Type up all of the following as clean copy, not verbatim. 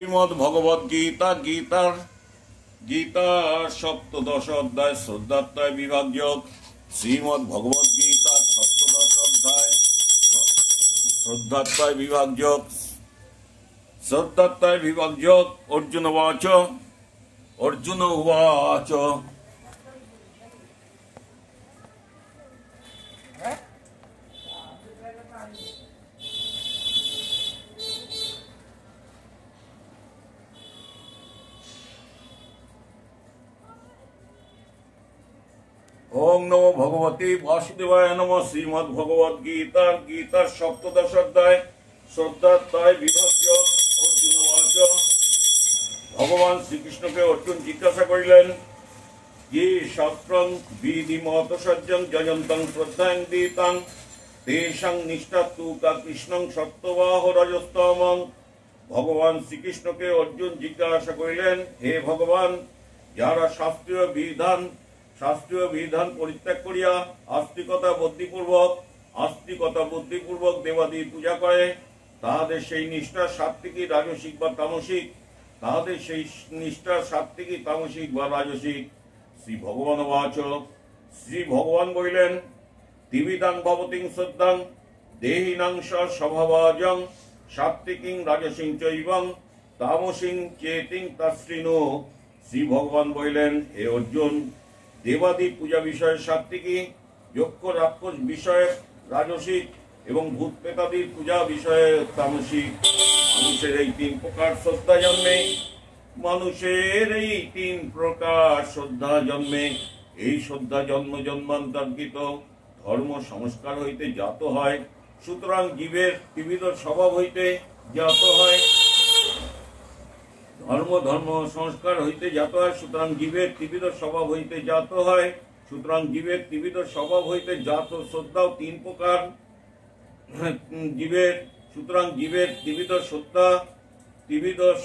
শ্রীমদ্ ভগবদ গীতা গীতার সপ্তদশ অধ্যায় শ্রদ্ধাত্ময় বিভাগ যোগ। শ্রীমদ্ ভগবদ গীতার সপ্তদশ অধ্যায় শ্রদ্ধাত্ময় বিভাগ যোগ। শ্রদ্ধাত্ময় বিভাগ যোগ। অর্জুন উবাচ ওম নমো ভগবতে বাসুদেবায় নমঃ। শ্রীমদ্ ভগবদ গীতার সপ্তদশ অধ্যায় শ্রদ্ধাত্ময় বিভাগ যোগ। অর্জুন উবাচ। ভগবান শ্রীকৃষ্ণকে অর্জুন জিজ্ঞাসা করিলেন, যে শাস্ত্রং বিধিমত সজ্জং যজন্তং শ্রদ্ধাং দীতাং তেষাং নিষ্ঠাতু কা কৃষ্ণং সত্যবাহ রজস্তমং। ভগবান শ্রীকৃষ্ণকে অর্জুন জিজ্ঞাসা করিলেন, হে ভগবান, যারা শাস্ত্রীয় বিধান পরিত্যাগ করিয়া আস্তিকতা বুদ্ধিপূর্বক দেবাদি পূজা করে, তাহাদের সেই নিষ্ঠা সাত্ত্বিকী, রাজসিক বা তামসিক? শ্রী ভগবান বাচ। শ্রী ভগবান বলিলেন, ত্রিবিধাং ভবতিং শ্রদ্ধাং দেহিনাং স্বভাবাজং সাত্ত্বিকিং রাজসিং চৈবং তামসিং চেতিং তৎশৃণু। শ্রী ভগবান বলিলেন, হে অর্জুন, দেবাদি পূজা বিষয়ে সাত্ত্বিকী, যজ্ঞ রাক্ষস বিষয়ে রাজসিক এবং ভূত প্রেতাদির পূজা বিষয়ে তামসিক। মানুষের এই তিন প্রকার শ্রদ্ধা জন্মে। এই শ্রদ্ধা জন্ম জন্মান্তর্গত ধর্ম সংস্কার হইতে জাত হয়, সুতরাং জীবের ত্রিবিধ স্বভাব হইতে জাত হয়। ধর্ম সংস্কার হইতে জাত হয়, সুতরাং জীবের ত্রিবিধ স্বভাব হইতে জাত হয়। সুতরাং জীবের ত্রিবিধ স্বভাব হইতে জাত শ্রদ্ধাও তিন প্রকার। সুতরাং জীবের ত্রিবিধ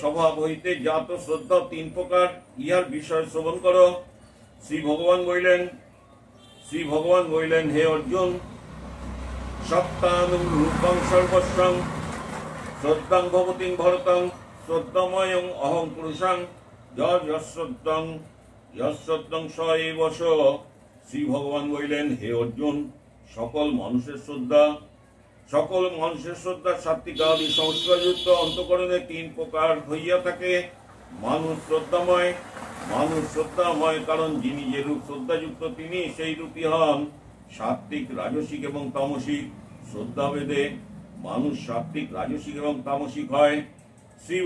স্বভাব হইতে জাত শ্রদ্ধাও তিন প্রকার। ইহার বিষয় শ্রবণ করো। শ্রী ভগবান বলিলেন, হে অর্জুন, সত্তানুরূপং সর্বস্বং শ্রদ্ধাং ভবতিং ভরতং শ্রদ্ধাময়ং অহং পুরুষং যশ্রদ্ধং স এব স। শ্রী ভগবান বলিলেন, হে অর্জুন, সকল মানুষের শ্রদ্ধা সাত্ত্বিক আদি সংস্কারযুক্ত অন্তঃকরণে তিন প্রকার হইয়া থাকে। মানুষ শ্রদ্ধাময় কারণ যিনি যেরূপ শ্রদ্ধাযুক্ত তিনি সেই রূপী হন। সাত্ত্বিক, রাজসিক এবং তামসিক শ্রদ্ধাভেদে মানুষ সাত্ত্বিক, রাজসিক এবং তামসিক হয়। শ্রী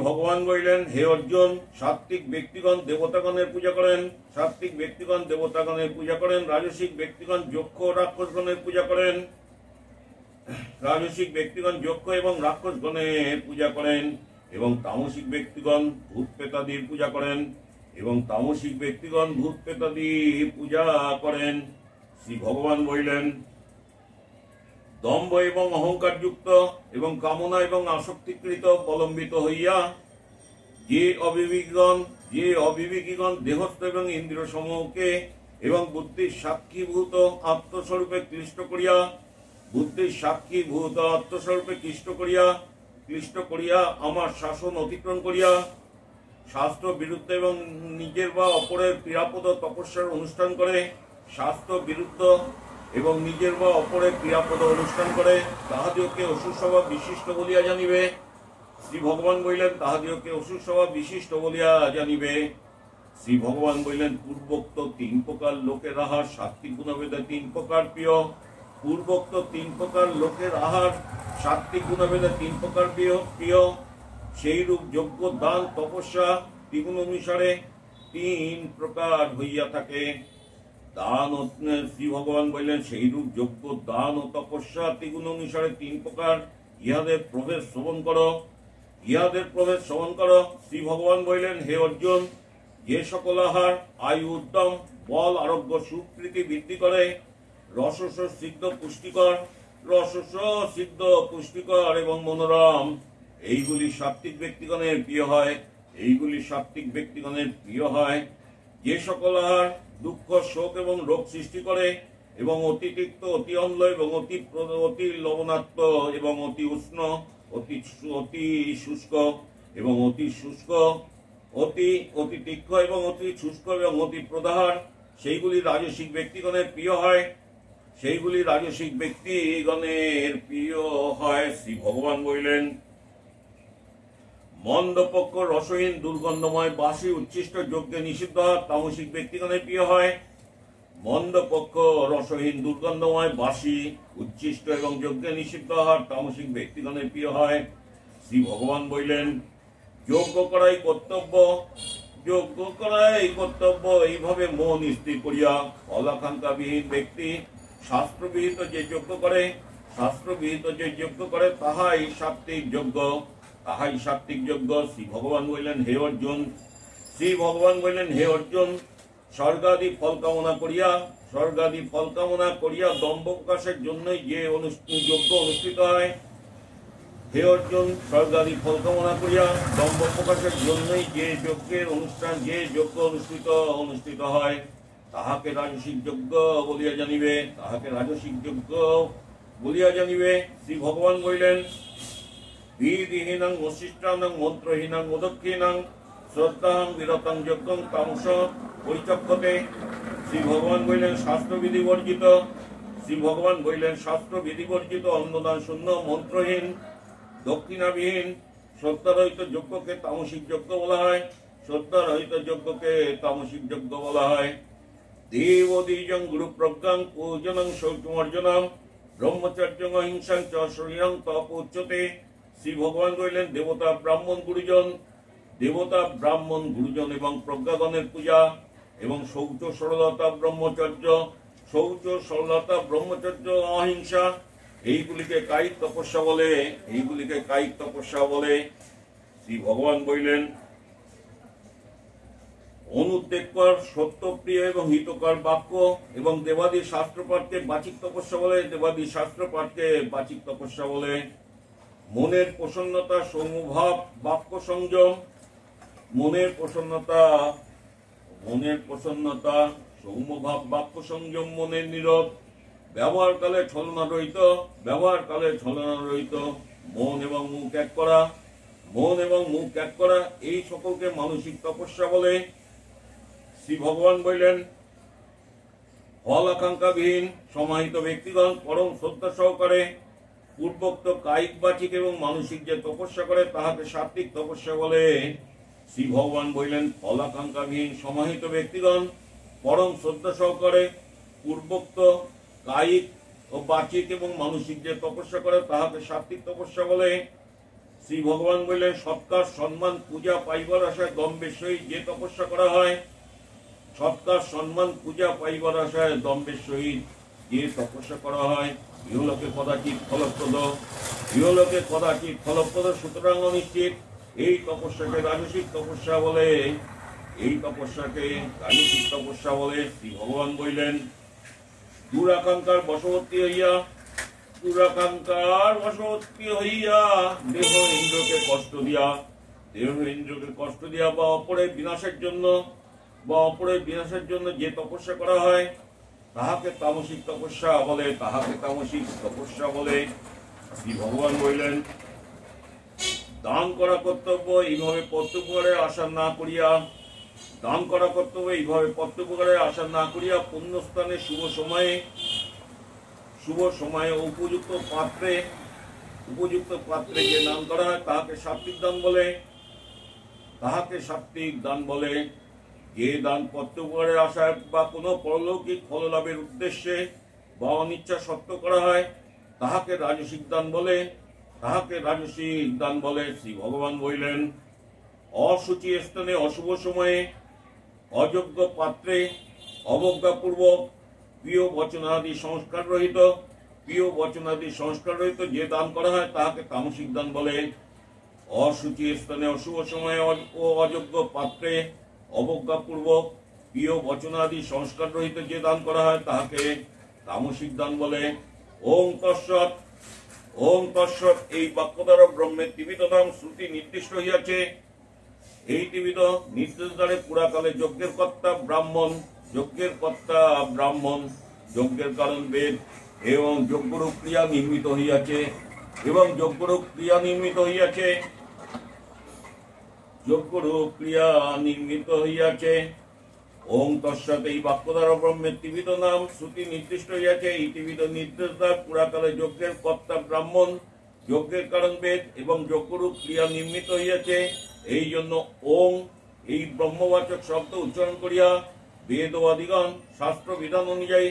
ভগবান বলিলেন, হে অর্জুন, সাত্ত্বিক ব্যক্তিগণ দেবতাগণের পূজা করেন, রাজসিক ব্যক্তিগণ যক্ষ রাক্ষসগণের পূজা করেন, এবং তামসিক ব্যক্তিগণ ভূত প্রেতাদির পূজা করেন। শ্রী ভগবান বলিলেন, দম্ভ এবং অহংকার যুক্ত এবং কামনা এবং আসক্তিকৃত অবলম্বিত হইয়া যে অবিবেকীগণ দেহস্থ এবং ইন্দ্রিয় সমূহকে এবং বুদ্ধির সাক্ষীভূত আত্মস্বরূপে ক্লিষ্ট করিয়া আমার শাসন অতিক্রম করিয়া শাস্ত্র বিরুদ্ধ এবং নিজের বা অপরের ক্রিয়াপদ তপস্যার অনুষ্ঠান করে, তাহাদিওকে অসুর স্বভাব বিশিষ্ট বলিয়া জানিবে। শ্রী ভগবান বলিলেন, তাহাদিওকে অসুর স্বভাব বিশিষ্ট বলিয়া জানিবে। শ্রী ভগবান বলিলেন, পূর্বোক্ত তিন প্রকার লোকের আহার সাত্ত্বিক গুণভেদে তিন প্রকার প্রিয়। সেইরূপ যজ্ঞ, দান, তপস্যা ত্রিগুণ অনুসারে তিন প্রকার হইয়া থাকে। শ্রী ভগবান বললেন, সেইরূপ যজ্ঞ, দান ও তপস্যা ত্রিগুণ অনুসারে তিন প্রকার। ইহাদের প্রভেদ শ্রবণ করো। শ্রী ভগবান বললেন, হে অর্জুন, যে সকল আহার আয়ু উদ্যম, বল, আরোগ্য, সুকৃতি বৃদ্ধি করে, রসস সিদ্ধ পুষ্টিকর এবং মনোরম, এইগুলি সাত্ত্বিক ব্যক্তিগণের প্রিয় হয়। যে সকল আহার দুঃখ, শোক এবং রোগ সৃষ্টি করে এবং অতি তিক্ত, অতি অম্ল এবং অতি লবণাক্ত এবং অতি উষ্ণ অতি শুষ্ক এবং অতি শুষ্ক, অতি তীক্ষ্ণ এবং অতি শুষ্ক এবং অতি প্রদাহার, সেইগুলি রাজসিক ব্যক্তিগণের প্রিয় হয়, সেইগুলি রাজসিক ব্যক্তিগণের প্রিয় হয়। শ্রী ভগবান বললেন, মন্দপক্ষ রসহীন দুর্গন্ধময় বাসি উচ্ছিষ্ট যজ্ঞে নিষিদ্ধ তামসিক ব্যক্তিগণের প্রিয় হয়। মন্দপক্ষ রসহীন দুর্গন্ধময় বাসি উচ্ছিষ্ট এবং যজ্ঞে নিষিদ্ধ আহার তামসিক ব্যক্তিগণের প্রিয় হয়। শ্রী ভগবান বললেন, যজ্ঞ করাই কর্তব্য, যজ্ঞ করাই কর্তব্য, এইভাবে মন স্থির করিয়া ফলাকাঙ্ক্ষাবিহীন ব্যক্তি শাস্ত্রবিহিত যে যজ্ঞ করে, শাস্ত্রবিহিত যে যজ্ঞ করে তাহাই সাত্ত্বিক যজ্ঞ, তাহাই সাত্ত্বিক যজ্ঞ। শ্রী ভগবান বললেন, হে অর্জুন, শ্রী ভগবান বললেন, হে অর্জুন, স্বর্গাদি ফল কামনা করিয়া দম্ভ প্রকাশের জন্যই যে যজ্ঞ অনুষ্ঠিত হয়। হে অর্জুন, স্বর্গাদি ফল কামনা করিয়া দম্ভ প্রকাশের জন্যই যে যজ্ঞের অনুষ্ঠান, যে যজ্ঞ অনুষ্ঠিত হয়, তাহাকে রাজসিক যজ্ঞ বলিয়া জানিবে, তাহাকে রাজসিক যজ্ঞ বলিয়া জানিবে। শ্রী ভগবান বলিলেন, বিধিহীনাং বশিষ্টানাং মন্ত্রহীনাং মদক্ষীনাং শ্রদ্ধাং বিরতং যজ্ঞং তামস পরিচক্ষতে। শ্রী ভগবান বললেন, শাস্ত্রবিধি বর্জিত, শ্রী ভগবান বললেন, শাস্ত্রবিধি বর্জিত, অন্নদান শূন্য, মন্ত্রহীন, দক্ষিণাবিহীন, শ্রদ্ধারহিত যজ্ঞকে তামসিক যজ্ঞ বলা হয়, শ্রদ্ধারহিত যজ্ঞকে তামসিক যজ্ঞ বলা হয়। দেব দ্বিজং গুরু প্রজ্ঞাং পূজনং শৌচমর্জনম ব্রহ্মচর্যং অহিংসাং চ শরীরং তপ উচ্যতে। শ্রী ভগবান কহিলেন, দেবতা ব্রাহ্মণ গুরুজন এবং প্রজ্ঞাগণের পূজা এবং শৌচ সরলতা ব্রহ্মচর্য অহিংসা, এইগুলিকে কায়িক তপস্যা বলে। শ্রী ভগবান বললেন, অনুদ্বেগকর, সত্যপ্রিয় এবং হিতকর বাক্য এবং দেবাদি শাস্ত্রপাঠকে বাচিক তপস্যা বলে। মনের প্রসন্নতা, সৌম্যভাব, বাক্য সংযম, মনের মনের নীরব, ব্যবহারকালে ছলনা রহিত, মন এবং মুখ এক করা, এই সকলকে মানসিক তপস্যা বলে। শ্রী ভগবান বললেন, ফল আকাঙ্ক্ষাবিহীন সমাহিত ব্যক্তিগণ পরম শ্রদ্ধা সহকারে পূর্বোক্ত কায়িক, বাচিক এবং মানসিক যে তপস্যা করে তাহাকে সাত্ত্বিক তপস্যা বলে। শ্রী ভগবান বললেন, ফল আকাঙ্ক্ষাবিহীন সমাহিত ব্যক্তিগণ পরম শ্রদ্ধা সহকারে পূর্বোক্ত কায়িক ও বাচিক এবং মানসিক যে তপস্যা করে তাহাকে সাত্ত্বিক তপস্যা বলে। শ্রী ভগবান বললেন, সৎকার, সম্মান, পূজা পাইবার আশায় দম্ভের সহিত যে তপস্যা করা হয়, সৎকার, সম্মান, পূজা পাইবার আশায় দম্ভের সহিত যে তপস্যা করা হয়, ইহলোকে কদাচিৎ ফলপ্রদ, সুতরাং অনিশ্চিত, এই তপস্যাকে রাজসিক তপস্যা বলে। শ্রী ভগবান বললেন, দুরাকাঙ্ক্ষার বশবর্তী হইয়া দেহ ইন্দ্রকে কষ্ট দিয়া বা অপরের বিনাশের জন্য যে তপস্যা করা হয় তাহাকে তামসিক তপস্যা বলে। শ্রী ভগবান বললেন, দান করা কর্তব্য, এইভাবে পত্রোপকারের আশা না করিয়া পুণ্যস্থানে শুভ সময়ে উপযুক্ত পাত্রে যে দান করা হয় তাহাকে সাত্ত্বিক দান বলে। যে দান পত্রোপকারের আশায় বা কোনো পরলৌকিক ফল লাভের উদ্দেশ্যে বা অনিচ্ছা সত্ত্বেও করা হয় তাহাকে রাজসিক দান বলে। শ্রী ভগবান বললেন, অশুচি স্থানে, অশুভ সময়ে, অযোগ্য পাত্রে, অবজ্ঞাপূর্বক, প্রিয় বচনাদি সংস্কার রহিত যে দান করা হয় তাহাকে তামসিক দান বলে। অশুচি স্থানে, অশুভ সময়ে ও অযোগ্য পাত্রে, অবজ্ঞাপূর্বক, প্রিয় বচনাদি সংস্কার রহিত যে দান করা হয় তাহাকে তামসিক দান বলে। ওং তৎসৎ, এই বাক্য দ্বারা ব্রহ্মের ত্রিবিধ ধাম শ্রুতি নির্দিষ্ট হইয়াছে। এই ত্রিবিধ নির্দেশ দ্বারে পুরাকালে যজ্ঞের কর্তা ব্রাহ্মণ, যজ্ঞের কারণ বেদ এবং যজ্ঞরূপ ক্রিয়া নির্মিত হইয়াছে। এবং যজ্ঞরূপ ক্রিয়া নির্মিত হইয়াছে, যজ্ঞরূপ ক্রিয়া নির্মিত হইয়াছে। ওং তৎসৎ। এই বাক্য দ্বারা ব্রহ্মের ত্রিবিধ নাম শ্রুতি নির্দিষ্ট হইয়াছে। এই ত্রিবিধ নির্দেশ দ্বারা পুরাকালে যজ্ঞের কর্তা ব্রাহ্মণ, যজ্ঞের কারণ বেদ এবং যজ্ঞরূপ ক্রিয়া নির্মিত হইয়াছে। এই জন্য ওং এই ব্রহ্মবাচক শব্দ উচ্চারণ করিয়া বেদবাদিগণ শাস্ত্র বিধান অনুযায়ী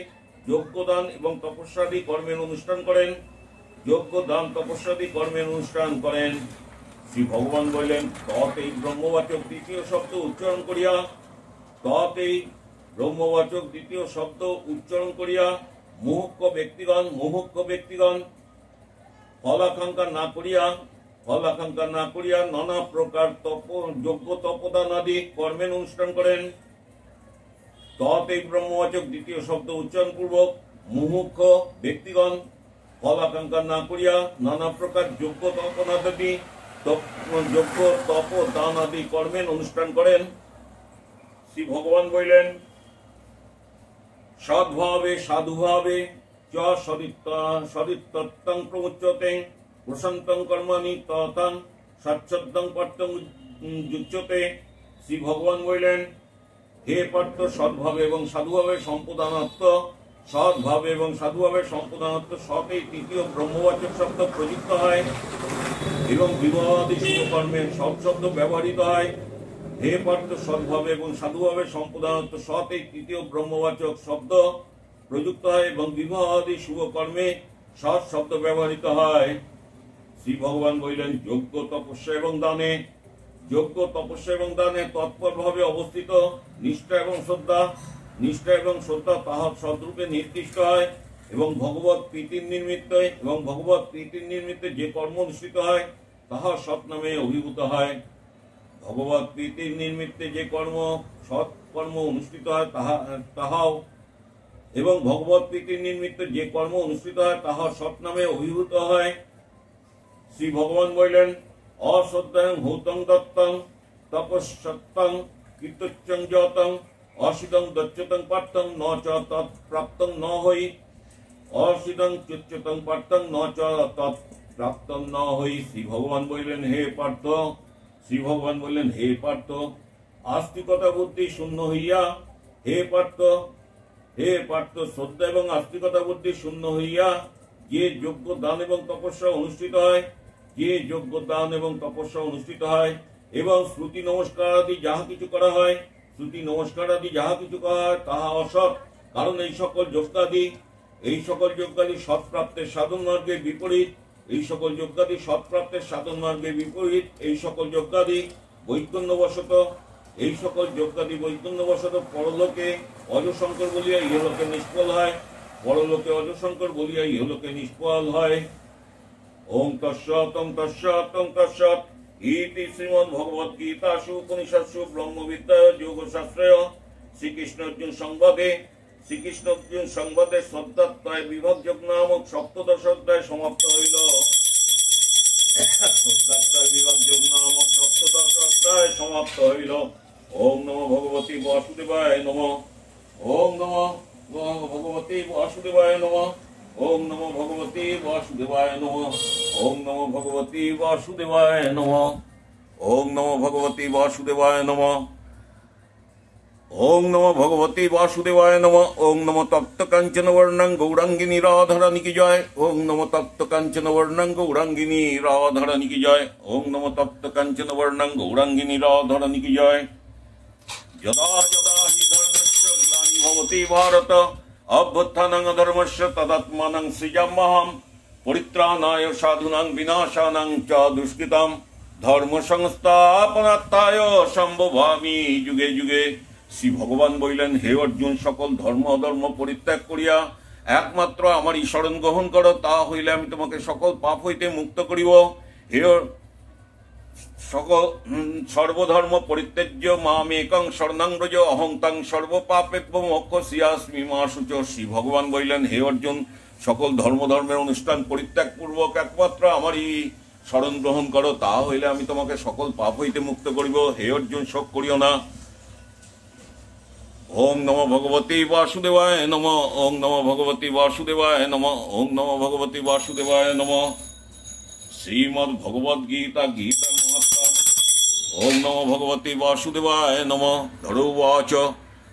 যজ্ঞদান এবং তপস্যাদি কর্মের অনুষ্ঠান করেন, যজ্ঞদান তপস্যাদি কর্মের অনুষ্ঠান করেন। শ্রী ভগবান বললেন, তৎ এই ব্রহ্মবাচক দ্বিতীয় শব্দ উচ্চারণ করিয়া, তৎ এই ব্রহ্মবাচক দ্বিতীয় শব্দ উচ্চারণ করিয়া মুহুক্ষ ব্যক্তিগণ ফলাকাঙ্ক্ষা না করিয়া নানা প্রকার যজ্ঞ তপদান আদি কর্মের অনুষ্ঠান করেন। তৎ এই ব্রহ্মবাচক দ্বিতীয় শব্দ উচ্চারণ পূর্বক মুহুক্ষ ব্যক্তিগণ ফলাকাঙ্ক্ষা না করিয়া নানা প্রকার যজ্ঞ তপ দান আদি কর্মের অনুষ্ঠান করেন। শ্রী ভগবান বললেন, সদ্ভাবে সাধুভাবে চ সদিত্তং প্রমুচ্যতে প্রশান্তং কর্মাণি তথাং সচ্ছদ্দং পার্থং যুচ্যতে। শ্রী ভগবান বললেন, হে পার্থ, সদ্ভাবে এবং সাধুভাবে সম্পদানাত্ম, সদ্ভাবে এবং সাধুভাবে সম্পদানাত্ম সৎ এই তৃতীয় ব্রহ্মবাচক শব্দ প্রযুক্ত হয় এবং বিবাহাদি শুভকর্মে সৎ শব্দ ব্যবহৃত হয়। হে পার্থ, সদ্ভাবে এবং সাধুভাবে সম্পদানাত্ম সৎ এই তৃতীয় ব্রহ্মবাচক শব্দ প্রযুক্ত হয় এবং বিবাহাদি শুভকর্মে সৎ শব্দ ব্যবহৃত হয়। শ্রী ভগবান বললেন, যজ্ঞ তপস্যা এবং দানে তৎপরভাবে অবস্থিত নিষ্ঠা এবং শ্রদ্ধা তাহার সদ্রূপে নির্দিষ্ট হয় এবং ভগবত প্রীতির নিমিত্তে যে কর্ম অনুষ্ঠিত হয় তাহা সৎ নামে অভিভূত হয়। ভগবত প্রীতির নিমিত্তে যে সৎ কর্ম অনুষ্ঠিত হয় তাহাও এবং ভগবত প্রীতির নিমিত্তে যে কর্ম অনুষ্ঠিত হয় তাহা সৎ নামে অভিভূত হয়। শ্রী ভগবান বললেন, অশ্রদ্ধাং ভূতং দত্তং তপস্যত্তং কীর্তচ্যং যতং অসিদং দচ্যতং পার্থং ন চ তৎপ্রাপ্তং ন হই, অসিদং চ্যুচ্যতং পার্থং ন চ তৎপ্রাপ্তং ন হই। শ্রী ভগবান বললেন, হে পার্থ, আস্তিকতা বুদ্ধি শূন্য হইয়া, হে পার্থ, শ্রদ্ধা এবং আস্তিকতা বুদ্ধি শূন্য হইয়া যে যজ্ঞ দান এবং তপস্যা অনুষ্ঠিত হয় এবং শ্রুতি নমস্কার আদি যাহা কিছু করা হয় তাহা অসৎ, কারণ এই সকল যজ্ঞাদি সৎপ্রাপ্তের সাধন মার্গের বিপরীত। এই সকল যজ্ঞাদি বৈকন্যবশত পরলোকে অজসংকর বলিয়া ইহলোকে নিষ্ফল হয়। ওং তৎসৎ ইতি শ্রীমদ্ ভগবদ গীতাসু উপনিষৎসু ব্রহ্মবিদ্যায় যোগশাস্ত্রে শ্রীকৃষ্ণ অর্জুন সংবাদে শ্রদ্ধাত্ময় বিভাগযোগ নামক সপ্তদশ অধ্যায় সমাপ্ত হইল। ওম নমো ভগবতী বাসুদেবায় নমঃ। ওম নমো ভগবতী বাসুদেবায় নমঃ। ওম নমো ভগবতী বাসুদেবায় নমঃ। ওম নমো ভগবতী বাসুদেবায় নমঃ। ওম নমো ভগবতী বাসুদেবায় নমঃ। ওম নমো ভগবতী বাসুদেবায় নমঃ। ওম নমো তপ্ত কাঞ্চন বর্ণং গৌরাঙ্গিনী রাধারানী কি জয়। ওম নমো তপ্ত কাঞ্চন বর্ণং গৌরাঙ্গিনী রাধারানী কি জয়। ওম নমো তপ্ত কাঞ্চন বর্ণং গৌরাঙ্গিনী রাধারানী কি জয়। যদা যদা হি ধর্মস্য গ্লানি ভবতি ভারত অভ্যুত্থানং অধর্মস্য তদাত্মানং সৃজাম্যহম পরিত্রাণায় সাধুনাং বিনাশানাং চ দুষ্কৃতাম ধর্ম সংস্থাপনার্থায় সম্ভবামি যুগে যুগে। শ্রী ভগবান বললেন, হে অর্জুন, সকল ধর্ম অধর্ম পরিত্যাগ করিয়া একমাত্র আমারই শরণ গ্রহণ করো, তা হইলে আমি তোমাকে সকল পাপ হইতে মুক্ত করিব। হে সকল সর্বধর্ম পরিত্যাজ্য মামেকং শরণং ব্রজ অহং তং সর্বপাপেভ্যো মোক্ষয়িষ্যামি মা শুচ। শ্রী ভগবান বললেন, হে অর্জুন, সকল ধর্মের অনুষ্ঠান পরিত্যাগ পূর্বক একমাত্র আমারই শরণ গ্রহণ করো, তা হইলে আমি তোমাকে সকল পাপ হইতে মুক্ত করিব। হে অর্জুন, শোক করিও না। ওং নমো ভগবতী বাসুদেবায় নমঃ। ওং নমো ভগবতী বাসুদেবায় নমঃ। ওং নমো ভগবতী বাসুদেবায় নমঃ। श्रीमद्भगवद्गीता गीता महात्म्यम्। ओम नमो भगवते वासुदेवाय नमः। धनुवाच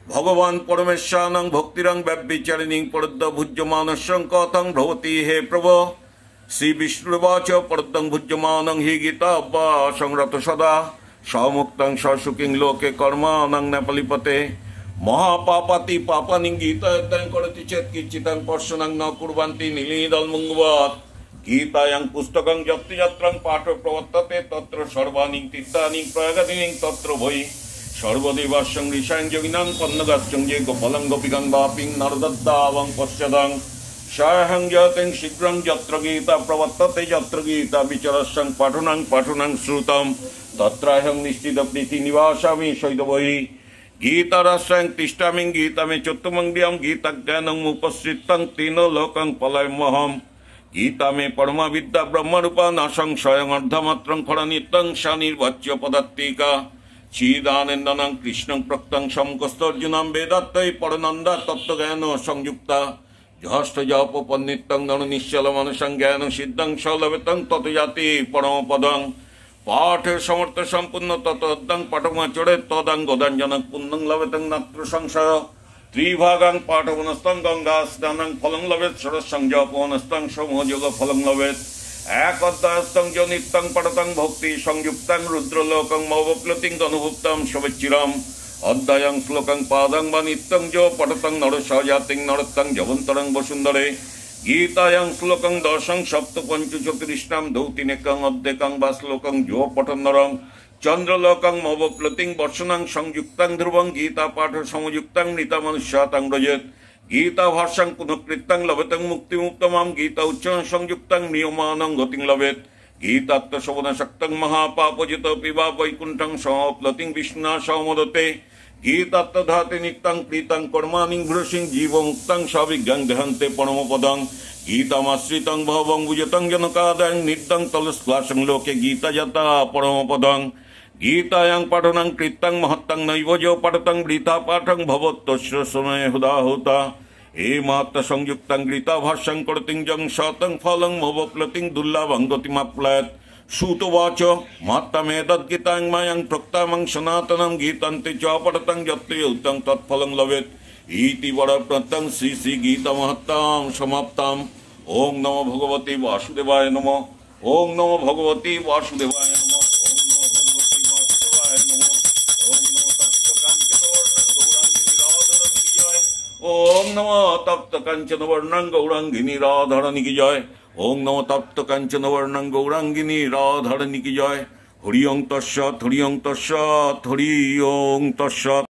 भगवान् परमेश्वरानं भक्तिरं व्यभिचारिणीं परद्भुज्यमानस्य कथं भवति हे प्रभो। श्री विष्णुवाच परद्दं भुज्यमानं हि गीता वा संरत सदा समुक्तं ससुखिं लोके कर्माणं न फलिपते। महापापाति पापानि गीतायं करति चेत् किञ्चितं पर्शनं न कुर्वन्ति नीलिदल्मुङ्गवत्। गीतायां पुस्तकं यत्र यत्र पाठ प्रवर्तते तत्र सर्वाणि तीर्थानि प्रयागादीनि तत्र वै सर्वदेवास्यं ऋषां योगिनां पन्नगास्यं ये गोपालं गोपिकां वापिं नरदत्तावं पश्यदं साहं जयतं शीघ्रं यत्र गीता प्रवर्तते यत्र गीता विचरस्यं पाठनं श्रुतं तत्राहं निश्चितप्रीति निवासामि सैदवै। गीतारस्यं तिष्ठामि गीतामे चतुर्मङ्ग्रियं गीताज्ञानम् उपसृतं तेन लोकं पलाम्यहम्। गीता में परमा विद्या ब्रह्म रूपा नाशं स्वयं अर्धमात्रं फलनित्यं सा निर्वाच्य पदात्तिका चिदानन्दनं कृष्णं प्रक्तं शङ्कस्तर्जुनं वेदात्तै परनन्दा तत्त्वज्ञान संयुक्ता जहस्त जपपन्नित्यं ननु निश्चल मनसं ज्ञान सिद्धं सलभतं तत् जाति परमपदं पाठ समर्थ संपूर्ण तत्तदं पाठमाचरे तदं गोदाञ्जनं पुण्यं लभतं नात्र संशय। त्रिभागां पाठवनस्तं गंगा स्नानं फलं लभेत् षडस्तं जपवनस्तं समोयोग फलं लभेत्। एकादशतं च नित्यं पठतं भक्ति संयुक्तं रुद्रलोकं मवप्लुतिं अनुभुक्तं शवच्चिरम्। अध्यायं श्लोकं पादं वा नित्यं च पठतं नरसजातिं नरत्तं जवन्तरं वसुन्धरे। गीतायां श्लोकं दशं सप्तपञ्चचतुरिष्टां धौतिनेकं अध्येकं वा श्लोकं जो पठन् नरं चंद्रलोकं मवप्लुतिं वर्षनं संयुक्तं ध्रुवं गीता पाठ संयुक्तं नीतमनुष्यातं व्रजेत्। गीता भाष्यं पुनःकृतं लभतं मुक्तिमुत्तमं गीता उच्चारण संयुक्तं नियमानं गतिं लभेत्। गीतात्मश्रवणशक्तं महापापजितो पिबा वैकुण्ठं समप्लुतिं विष्णुना समोदते। गीतात्मधाते नित्यं प्रीतं कर्माणि भृशिं जीवमुक्तं सविज्ञं दहन्ते परमपदं। गीतामाश्रितं भवं भुजतं जनकादयं नित्यं तलस्लासं लोके गीता जता परमपदं। गीतायां पठनं कृतं महत्तं नैव जो पठतं वृथा पाठं भवत्तस्य समय हुदाहुता। हे महत्त संयुक्तं गीता भाष्यं कर्तिं जं शतं फलं मवप्लुतिं दुर्लभं गतिमाप्लयत्। श्रुतवाच महत्तमेतद्गीतां मयं प्रोक्तमं सनातनं गीतान्ते च पठतं यत्र युक्तं तत्फलं लभेत् इति वरप्रदं श्री गीता महत्तां समाप्ताम्। ओम नमो भगवते वासुदेवाय नमः। ओम नमो भगवते वासुदेवाय नमः। ओम नमो तप्त कंचन वर्णं गौरांगिनी राधारणी की जय। ओम नमो तप्त कंचन वर्णं गौरांगिनी राधारणी की जय। हरि ओं तस्सत् हरि ओं तस्सत् हरि ओं तस्सत्।